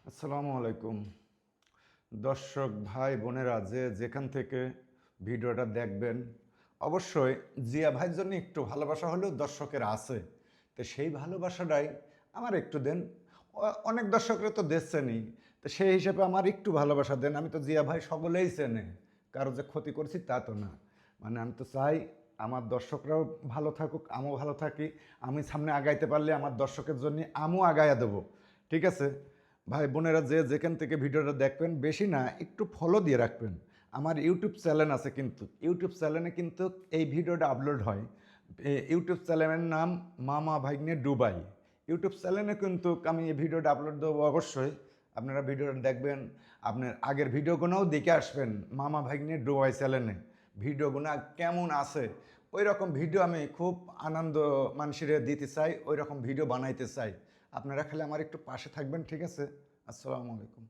আসসালামু আলাইকুম দর্শক ভাই বোনেরা যেখান থেকে ভিডিওটা দেখবেন অবশ্যই জিয়া ভাইয়ের জন্য একটু ভালোবাসা হলেও দর্শকের আছে। তো সেই ভালোবাসাটাই আমার একটু দেন। অনেক দর্শকরা তো দেখছেনই, তো সেই হিসেবে আমার একটু ভালোবাসা দেন। আমি তো জিয়া ভাই সকলেই চেনে, কারো যে ক্ষতি করছি তা তো না। মানে আমি তো চাই আমার দর্শকরাও ভালো থাকুক, আমিও ভালো থাকি। আমি সামনে আগাইতে পারলে আমার দর্শকের জন্য আমিও আগাইয়া দেবো। ঠিক আছে ভাই বোনেরা, যেখান থেকে ভিডিওটা দেখবেন বেশি না একটু ফলো দিয়ে রাখবেন। আমার ইউটিউব চ্যানেল আছে, কিন্তু ইউটিউব চ্যানেলে কিন্তু এই ভিডিওটা আপলোড হয়। ইউটিউব চ্যানেলের নাম মামা ভাগ্নে ডুবাই। ইউটিউব চ্যানেলে কিন্তু আমি এই ভিডিওটা আপলোড দেবো। অবশ্যই আপনারা ভিডিওটা দেখবেন, আপনার আগের ভিডিওগুলোও দেখে আসবেন। মামা ভাগ্নে ডুবাই চ্যানেলে ভিডিওগুলো কেমন আছে ওই রকম ভিডিও আমি খুব আনন্দ মানুষের দিতে চাই, ওই রকম ভিডিও বানাইতে চাই। আপনারা খালি আমার একটু পাশে থাকবেন, ঠিক আছে? আসসালামু আলাইকুম।